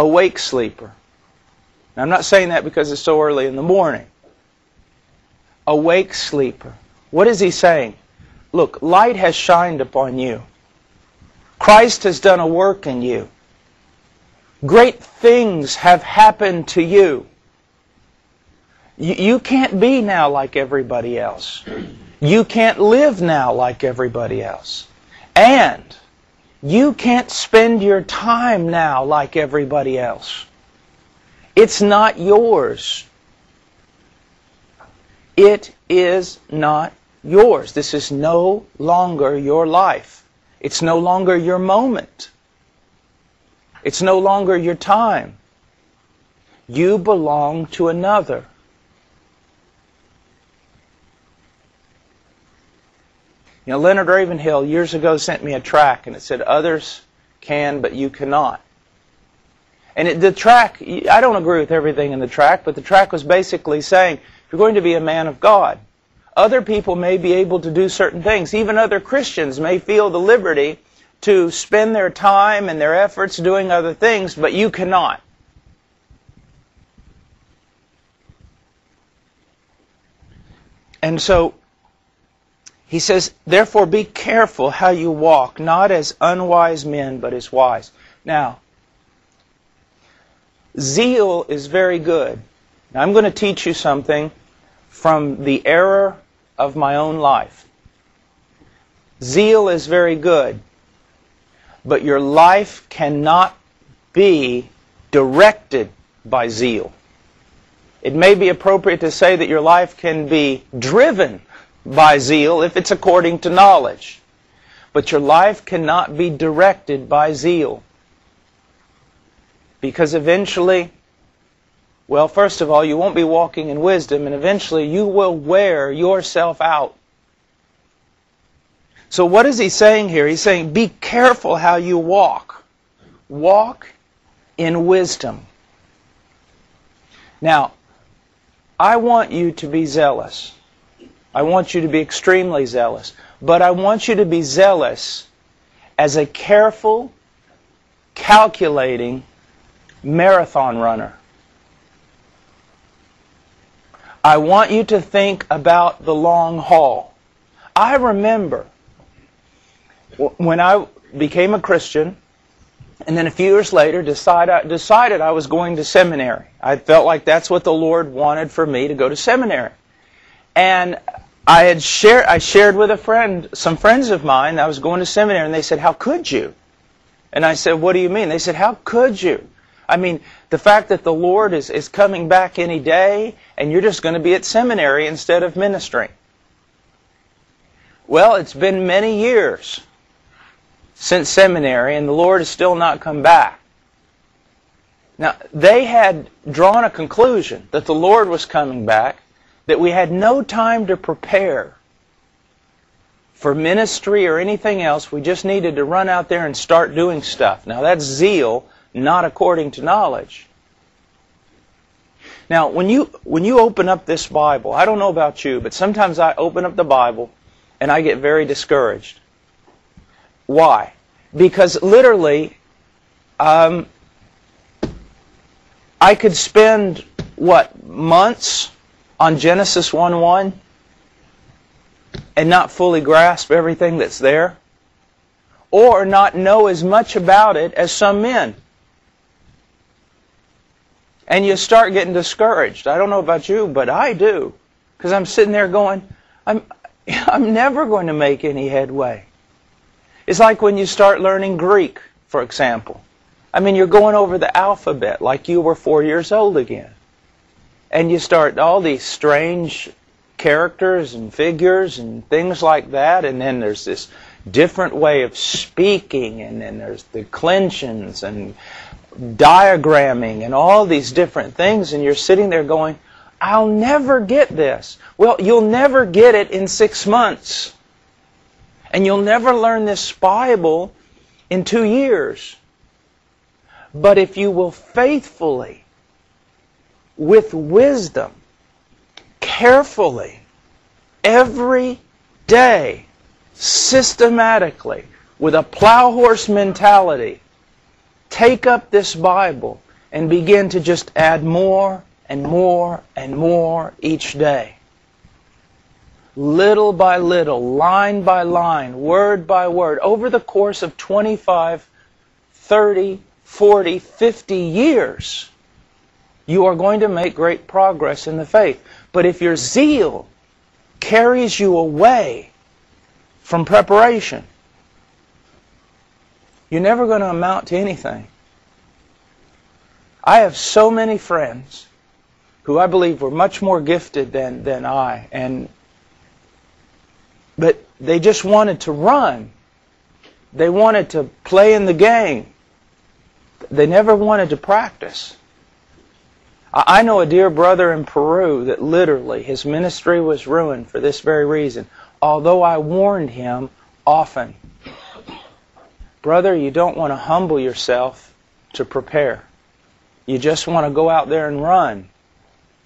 awake sleeper. Now, I'm not saying that because it's so early in the morning. Awake sleeper. What is he saying? Look, light has shined upon you. Christ has done a work in you. Great things have happened to you. You can't be now like everybody else. You can't live now like everybody else. And you can't spend your time now like everybody else. It's not yours. It is not yours. This is no longer your life. It's no longer your moment. It's no longer your time. You belong to another. You know, Leonard Ravenhill years ago sent me a tract, and it said, "Others can, but you cannot." And the tract, I don't agree with everything in the tract, but the tract was basically saying, if you're going to be a man of God, other people may be able to do certain things. Even other Christians may feel the liberty to spend their time and their efforts doing other things, but you cannot. And so, he says, therefore be careful how you walk, not as unwise men, but as wise. Now, zeal is very good. Now, I'm going to teach you something from the error of my own life. Zeal is very good, but your life cannot be directed by zeal. It may be appropriate to say that your life can be driven by zeal if it's according to knowledge. But your life cannot be directed by zeal. Because eventually, well, first of all, you won't be walking in wisdom, and eventually you will wear yourself out. So what is he saying here? He's saying, be careful how you walk. Walk in wisdom. Now, I want you to be zealous. I want you to be extremely zealous. But I want you to be zealous as a careful, calculating marathon runner. I want you to think about the long haul. I remember when I became a Christian, and then a few years later decided I was going to seminary. I felt like that's what the Lord wanted for me, to go to seminary. And I shared with a friend, some friends of mine, I was going to seminary, and they said, "How could you?" And I said, "What do you mean?" They said, "How could you? I mean, the fact that the Lord is coming back any day, and you're just going to be at seminary instead of ministering." Well, it's been many years since seminary, and the Lord has still not come back. Now, they had drawn a conclusion that the Lord was coming back, that we had no time to prepare for ministry or anything else. We just needed to run out there and start doing stuff. Now, that's zeal, not according to knowledge. Now, when you open up this Bible, I don't know about you, but sometimes I open up the Bible and I get very discouraged. Why? Because literally, I could spend, months on Genesis 1:1 and not fully grasp everything that's there, or not know as much about it as some men. And you start getting discouraged. I don't know about you, but I do. Because I'm sitting there going, I'm never going to make any headway. It's like when you start learning Greek, for example. I mean, you're going over the alphabet like you were 4 years old again. And you start all these strange characters and figures and things like that. And then there's this different way of speaking. And then there's declensions and diagramming and all these different things. And you're sitting there going, I'll never get this. Well, you'll never get it in 6 months. And you'll never learn this Bible in 2 years. But if you will faithfully, with wisdom, carefully, every day, systematically, with a plow horse mentality, take up this Bible and begin to just add more and more and more each day. Little by little, line by line, word by word, over the course of 25, 30, 40, 50 years, you are going to make great progress in the faith. But if your zeal carries you away from preparation, you're never going to amount to anything. I have so many friends who I believe were much more gifted than I, but they just wanted to run. They wanted to play in the game. They never wanted to practice. I know a dear brother in Peru that literally his ministry was ruined for this very reason, although I warned him often. Brother, you don't want to humble yourself to prepare. You just want to go out there and run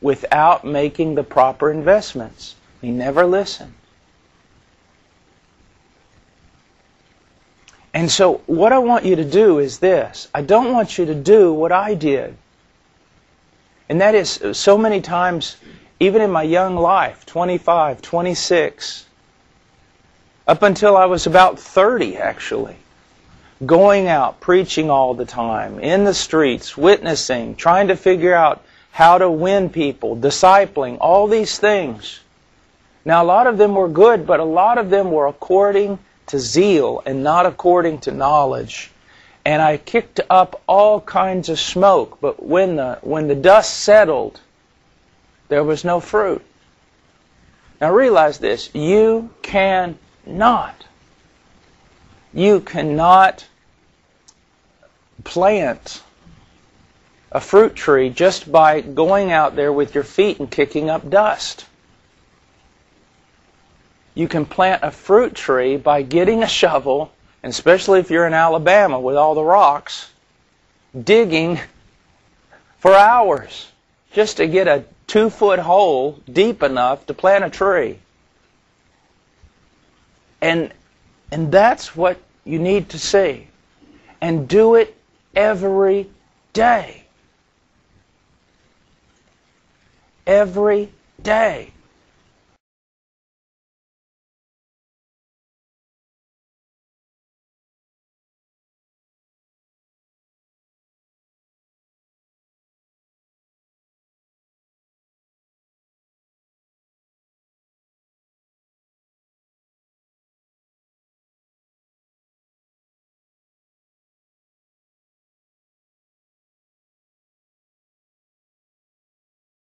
without making the proper investments. He never listened. And so what I want you to do is this. I don't want you to do what I did. And that is so many times, even in my young life, 25, 26, up until I was about 30 actually, going out, preaching all the time, in the streets, witnessing, trying to figure out how to win people, discipling, all these things. Now a lot of them were good, but a lot of them were according to zeal and not according to knowledge. And I kicked up all kinds of smoke, but when the dust settled, there was no fruit. Now realize this, you cannot plant a fruit tree just by going out there with your feet and kicking up dust. You can plant a fruit tree by getting a shovel, and especially if you're in Alabama with all the rocks, digging for hours just to get a 2-foot hole deep enough to plant a tree. And that's what you need to see. And do it every day. Every day.